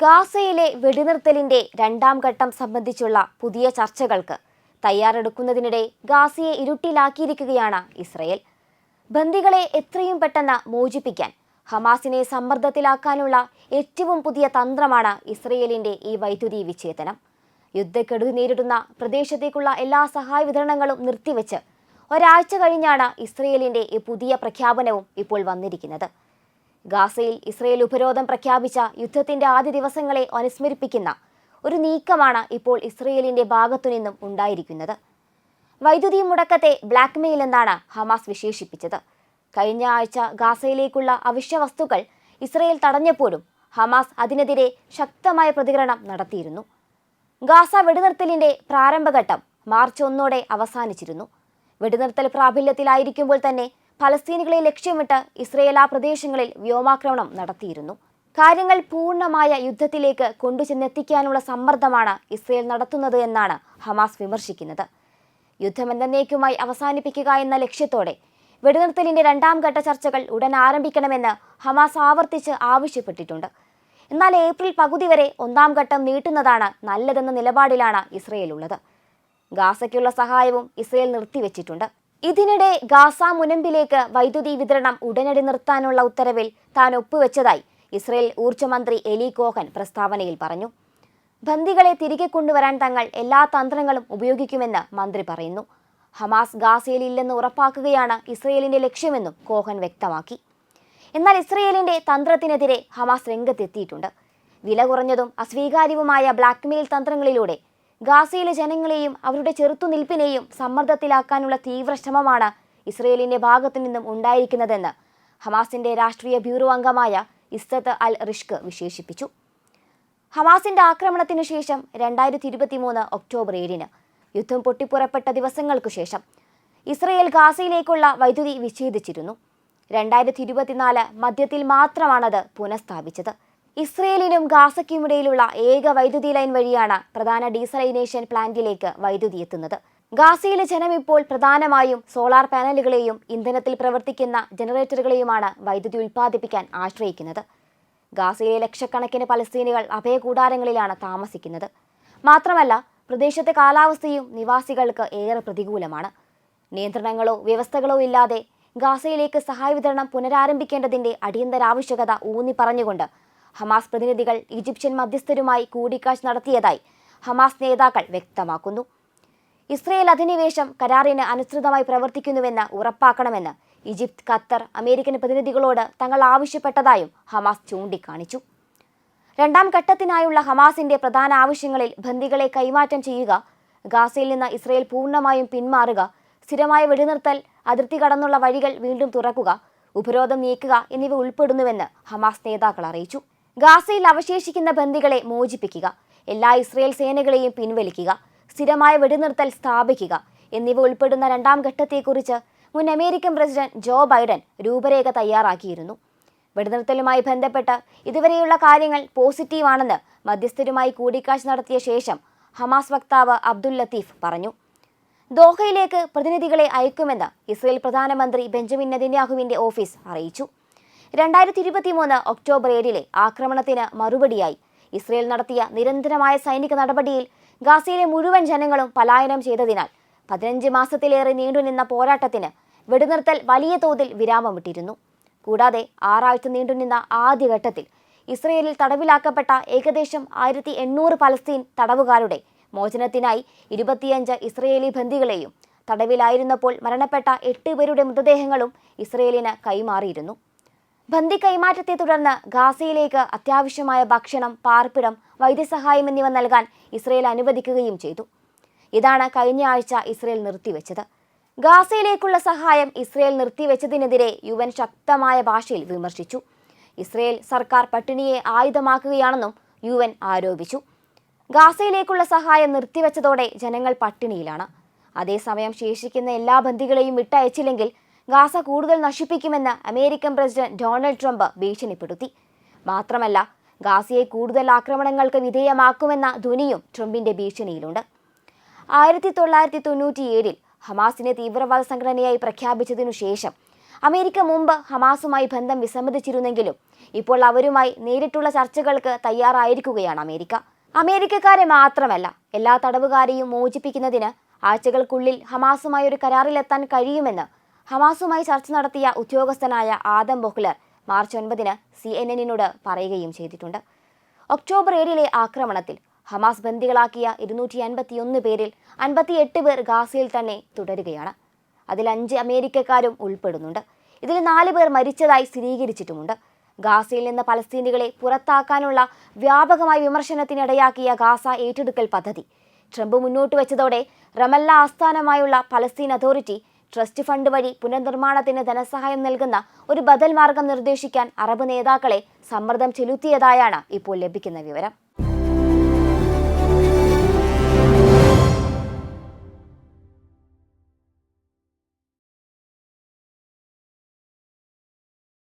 ഗാസയിലെ വെടിനിർത്തലിന്റെ രണ്ടാം ഘട്ടം സംബന്ധിച്ചുള്ള പുതിയ ചർച്ചകൾക്ക് തയ്യാറെടുക്കുന്നതിനിടെ ഗാസയെ ഇരുട്ടിലാക്കിയിരിക്കുകയാണ് ഇസ്രയേൽ. ബന്ദികളെ എത്രയും പെട്ടെന്ന് മോചിപ്പിക്കാൻ ഹമാസിനെ സമ്മർദ്ദത്തിലാക്കാനുള്ള ഏറ്റവും പുതിയ തന്ത്രമാണ് ഇസ്രയേലിന്റെ ഈ വൈദ്യുതി വിച്ഛേദനം. യുദ്ധക്കെടുതി നേരിടുന്ന പ്രദേശത്തേക്കുള്ള എല്ലാ സഹായ വിതരണങ്ങളും നിർത്തിവെച്ച് ഒരാഴ്ച കഴിഞ്ഞാണ് ഇസ്രയേലിന്റെ ഈ പുതിയ പ്രഖ്യാപനവും ഇപ്പോൾ വന്നിരിക്കുന്നത്. ഗാസയിൽ ഇസ്രയേൽ ഉപരോധം പ്രഖ്യാപിച്ച യുദ്ധത്തിന്റെ ആദ്യ ദിവസങ്ങളെ അനുസ്മരിപ്പിക്കുന്ന ഒരു നീക്കമാണ് ഇപ്പോൾ ഇസ്രയേലിന്റെ ഭാഗത്തുനിന്നും ഉണ്ടായിരിക്കുന്നത്. വൈദ്യുതി മുടക്കത്തെ ബ്ലാക്ക്മെയിൽ എന്നാണ് ഹമാസ് വിശേഷിപ്പിച്ചത്. കഴിഞ്ഞ ആഴ്ച ഗാസയിലേക്കുള്ള അവശ്യ വസ്തുക്കൾ ഇസ്രയേൽ തടഞ്ഞപ്പോഴും ഹമാസ് അതിനെതിരെ ശക്തമായ പ്രതികരണം നടത്തിയിരുന്നു. ഗാസ വെടിനിർത്തലിന്റെ പ്രാരംഭഘട്ടം മാർച്ച് 1 അവസാനിച്ചിരുന്നു. വെടിനിർത്തൽ പ്രാബല്യത്തിലായിരിക്കുമ്പോൾ തന്നെ ഫലസ്തീനികളെ ലക്ഷ്യമിട്ട് ഇസ്രയേൽ ആ പ്രദേശങ്ങളിൽ വ്യോമാക്രമണം നടത്തിയിരുന്നു. കാര്യങ്ങൾ പൂർണ്ണമായ യുദ്ധത്തിലേക്ക് കൊണ്ടുചെന്നെത്തിക്കാനുള്ള സമ്മർദ്ദമാണ് ഇസ്രയേൽ നടത്തുന്നത് എന്നാണ് ഹമാസ് വിമർശിക്കുന്നത്. യുദ്ധം എന്നേക്കുമായി അവസാനിപ്പിക്കുക എന്ന ലക്ഷ്യത്തോടെ വെടിനിർത്തലിന്റെ രണ്ടാം ഘട്ട ചർച്ചകൾ ഉടൻ ആരംഭിക്കണമെന്ന് ഹമാസ് ആവർത്തിച്ച് ആവശ്യപ്പെട്ടിട്ടുണ്ട്. എന്നാൽ ഏപ്രിൽ പകുതി വരെ ഒന്നാം ഘട്ടം നീട്ടുന്നതാണ് നല്ലതെന്ന നിലപാടിലാണ് ഇസ്രയേൽ ഉള്ളത്. ഗാസയ്ക്കുള്ള സഹായവും ഇസ്രയേൽ നിർത്തിവെച്ചിട്ടുണ്ട്. ഇതിനിടെ ഗാസ മുനമ്പിലേക്ക് വൈദ്യുതി വിതരണം ഉടനടി നിർത്താനുള്ള ഉത്തരവിൽ താൻ ഒപ്പുവെച്ചതായി ഇസ്രയേൽ ഊർജ്ജമന്ത്രി എലി കോഹൻ പ്രസ്താവനയിൽ പറഞ്ഞു. ബന്ദികളെ തിരികെ കൊണ്ടുവരാൻ തങ്ങൾ എല്ലാ തന്ത്രങ്ങളും ഉപയോഗിക്കുമെന്ന് മന്ത്രി പറയുന്നു. ഹമാസ് ഗാസയിൽ ഇല്ലെന്ന് ഉറപ്പാക്കുകയാണ് ഇസ്രയേലിന്റെ ലക്ഷ്യമെന്നും കോഹൻ വ്യക്തമാക്കി. എന്നാൽ ഇസ്രയേലിന്റെ തന്ത്രത്തിനെതിരെ ഹമാസ് രംഗത്തെത്തിയിട്ടുണ്ട്. വില കുറഞ്ഞതും അസ്വീകാര്യവുമായ ബ്ലാക്ക്മെയിൽ തന്ത്രങ്ങളിലൂടെ ഗാസയിലെ ജനങ്ങളെയും അവരുടെ ചെറുത്തുനിൽപ്പിനെയും സമ്മർദ്ദത്തിലാക്കാനുള്ള തീവ്ര ശ്രമമാണ് ഇസ്രയേലിന്റെ ഭാഗത്തു നിന്നും ഉണ്ടായിരിക്കുന്നതെന്ന് ഹമാസിന്റെ രാഷ്ട്രീയ ബ്യൂറോ അംഗമായ ഇസ്സത്ത് അൽ റിഷ്ക് വിശേഷിപ്പിച്ചു. ഹമാസിന്റെ ആക്രമണത്തിനു ശേഷം 2023 ഒക്ടോബർ 7 യുദ്ധം പൊട്ടിപ്പുറപ്പെട്ട ദിവസങ്ങൾക്കു ശേഷം ഇസ്രയേൽ ഗാസയിലേക്കുള്ള വൈദ്യുതി വിച്ഛേദിച്ചിരുന്നു. 2024 മധ്യത്തിൽ മാത്രമാണത് പുനഃസ്ഥാപിച്ചത്. ഇസ്രയേലിനും ഗാസയ്ക്കുമിടയിലുള്ള ഏക വൈദ്യുതി ലൈൻ വഴിയാണ് പ്രധാന ഡീസലൈനേഷൻ പ്ലാന്റിലേക്ക് വൈദ്യുതി എത്തുന്നത്. ഗാസയിലെ ജനം ഇപ്പോൾ പ്രധാനമായും സോളാർ പാനലുകളെയും ഇന്ധനത്തിൽ പ്രവർത്തിക്കുന്ന ജനറേറ്ററുകളെയുമാണ് വൈദ്യുതി ഉൽപ്പാദിപ്പിക്കാൻ ആശ്രയിക്കുന്നത്. ഗാസയിലെ ലക്ഷക്കണക്കിന് പലസ്തീനികൾ അഭയകൂടാരങ്ങളിലാണ് താമസിക്കുന്നത്. മാത്രമല്ല, പ്രദേശത്തെ കാലാവസ്ഥയും നിവാസികൾക്ക് ഏറെ പ്രതികൂലമാണ്. നിയന്ത്രണങ്ങളോ വ്യവസ്ഥകളോ ഇല്ലാതെ ഗാസയിലേക്ക് സഹായ വിതരണം പുനരാരംഭിക്കേണ്ടതിന്റെ അടിയന്തരാവശ്യകത ഊന്നി പറഞ്ഞുകൊണ്ട് ഹമാസ് പ്രതിനിധികൾ ഈജിപ്ഷ്യൻ മധ്യസ്ഥരുമായി കൂടിക്കാഴ്ച നടത്തിയതായി ഹമാസ് നേതാക്കൾ വ്യക്തമാക്കുന്നു. ഇസ്രയേൽ അധിനിവേശം കരാറിന് അനുസൃതമായി പ്രവർത്തിക്കുന്നുവെന്ന് ഉറപ്പാക്കണമെന്ന് ഈജിപ്ത്, ഖത്തർ, അമേരിക്കൻ പ്രതിനിധികളോട് തങ്ങൾ ആവശ്യപ്പെട്ടതായും ഹമാസ് ചൂണ്ടിക്കാണിച്ചു. രണ്ടാം ഘട്ടത്തിനായുള്ള ഹമാസിന്റെ പ്രധാന ആവശ്യങ്ങളിൽ ബന്ദികളെ കൈമാറ്റം ചെയ്യുക, ഗാസയിൽ നിന്ന് ഇസ്രയേൽ പൂർണ്ണമായും പിന്മാറുക, സ്ഥിരമായ വെടിനിർത്തൽ, അതിർത്തി കടന്നുള്ള വഴികൾ വീണ്ടും തുറക്കുക, ഉപരോധം നീക്കുക എന്നിവ ഉൾപ്പെടുന്നുവെന്ന് ഹമാസ് നേതാക്കൾ അറിയിച്ചു. ഗാസയിൽ അവശേഷിക്കുന്ന ബന്ദികളെ മോചിപ്പിക്കുക, എല്ലാ ഇസ്രയേൽ സേനകളെയും പിൻവലിക്കുക, സ്ഥിരമായ വെടിനിർത്തൽ സ്ഥാപിക്കുക എന്നിവ ഉൾപ്പെടുന്ന രണ്ടാം ഘട്ടത്തെക്കുറിച്ച് മുൻ അമേരിക്കൻ പ്രസിഡന്റ് ജോ ബൈഡൻ രൂപരേഖ തയ്യാറാക്കിയിരുന്നു. വെടിനിർത്തലുമായി ബന്ധപ്പെട്ട് ഇതുവരെയുള്ള കാര്യങ്ങൾ പോസിറ്റീവാണെന്ന് മധ്യസ്ഥരുമായി കൂടിക്കാഴ്ച നടത്തിയ ശേഷം ഹമാസ് വക്താവ് അബ്ദുൽ ലത്തീഫ് പറഞ്ഞു. ദോഹയിലേക്ക് പ്രതിനിധികളെ അയക്കുമെന്ന് ഇസ്രയേൽ പ്രധാനമന്ത്രി ബെഞ്ചമിൻ നെതന്യാഹുവിന്റെ ഓഫീസ് അറിയിച്ചു. 2023 ഒക്ടോബർ 7 ആക്രമണത്തിന് മറുപടിയായി ഇസ്രയേൽ നടത്തിയ നിരന്തരമായ സൈനിക നടപടിയിൽ ഗാസയിലെ മുഴുവൻ ജനങ്ങളും പലായനം ചെയ്തതിനാൽ 15 മാസത്തിലേറെ നീണ്ടുനിന്ന പോരാട്ടത്തിന് വെടിനിർത്തൽ വലിയ തോതിൽ വിരാമമിട്ടിരുന്നു. കൂടാതെ 6 ആഴ്ച നീണ്ടുനിന്ന ആദ്യഘട്ടത്തിൽ ഇസ്രയേലിൽ തടവിലാക്കപ്പെട്ട ഏകദേശം 1800 പലസ്തീൻ തടവുകാരുടെ മോചനത്തിനായി 25 ഇസ്രയേലി ബന്ദികളെയും തടവിലായിരുന്നപ്പോൾ മരണപ്പെട്ട 8 പേരുടെ മൃതദേഹങ്ങളും ഇസ്രയേലിന് കൈമാറിയിരുന്നു. ബന്ദി കൈമാറ്റത്തെ തുടർന്ന് ഗാസയിലേക്ക് അത്യാവശ്യമായ ഭക്ഷണം, പാർപ്പിടം, വൈദ്യസഹായം എന്നിവ നൽകാൻ ഇസ്രയേൽ അനുവദിക്കുകയും ചെയ്തു. ഇതാണ് കഴിഞ്ഞ ആഴ്ച ഇസ്രയേൽ നിർത്തിവെച്ചത്. ഗാസയിലേക്കുള്ള സഹായം ഇസ്രയേൽ നിർത്തിവെച്ചതിനെതിരെ UN ശക്തമായ ഭാഷയിൽ വിമർശിച്ചു. ഇസ്രയേൽ സർക്കാർ പട്ടിണിയെ ആയുധമാക്കുകയാണെന്നും UN ആരോപിച്ചു. ഗാസയിലേക്കുള്ള സഹായം നിർത്തിവെച്ചതോടെ ജനങ്ങൾ പട്ടിണിയിലാണ്. അതേസമയം ശേഷിക്കുന്ന എല്ലാ ബന്ദികളെയും വിട്ടയച്ചില്ലെങ്കിൽ ഗാസ കൂടുതൽ നശിപ്പിക്കുമെന്ന് അമേരിക്കൻ പ്രസിഡന്റ് ഡൊണാൾഡ് ട്രംപ് ഭീഷണിപ്പെടുത്തി. മാത്രമല്ല, ഗാസയെ കൂടുതൽ ആക്രമണങ്ങൾക്ക് വിധേയമാക്കുമെന്ന ധ്വനിയും ട്രംപിന്റെ ഭീഷണിയിലുണ്ട്. 1997 ഹമാസിനെ തീവ്രവാദ സംഘടനയായി പ്രഖ്യാപിച്ചതിനു ശേഷം അമേരിക്ക മുമ്പ് ഹമാസുമായി ബന്ധം വിസമ്മതിച്ചിരുന്നെങ്കിലും ഇപ്പോൾ അവരുമായി നേരിട്ടുള്ള ചർച്ചകൾക്ക് തയ്യാറായിരിക്കുകയാണ് അമേരിക്ക. അമേരിക്കക്കാരെ മാത്രമല്ല, എല്ലാ തടവുകാരെയും മോചിപ്പിക്കുന്നതിന് ആഴ്ചകൾക്കുള്ളിൽ ഹമാസുമായി ഒരു കരാറിലെത്താൻ കഴിയുമെന്ന് ഹമാസുമായി ചർച്ച നടത്തിയ ഉദ്യോഗസ്ഥനായ ആദം ബൊഹ്ലർ മാർച്ച് 9-ന് CNN-നോട് പറയുകയും ചെയ്തിട്ടുണ്ട്. ഒക്ടോബർ 7-ലെ ആക്രമണത്തിൽ ഹമാസ് ബന്ദികളാക്കിയ 251 പേരിൽ 58 പേർ ഗാസയിൽ തന്നെ തുടരുകയാണ്. അതിൽ 5 അമേരിക്കക്കാരും ഉൾപ്പെടുന്നുണ്ട്. ഇതിൽ 4 പേർ മരിച്ചതായി സ്ഥിരീകരിച്ചിട്ടുമുണ്ട്. ഗാസയിൽ നിന്ന് പലസ്തീനികളെ പുറത്താക്കാനുള്ള വ്യാപകമായ വിമർശനത്തിനിടയാക്കിയ ഗാസ ഏറ്റെടുക്കൽ പദ്ധതി ട്രംപ് മുന്നോട്ട് വെച്ചതോടെ റമല്ല ആസ്ഥാനമായുള്ള പലസ്തീൻ അതോറിറ്റി ട്രസ്റ്റ് ഫണ്ട് വഴി പുനർനിർമ്മാണത്തിന് ധനസഹായം നൽകുന്ന ഒരു ബദൽ മാർഗം നിർദ്ദേശിക്കാൻ അറബ് നേതാക്കളെ സമ്മർദ്ദം ചെലുത്തിയതായാണ് ഇപ്പോൾ ലഭിക്കുന്ന വിവരം.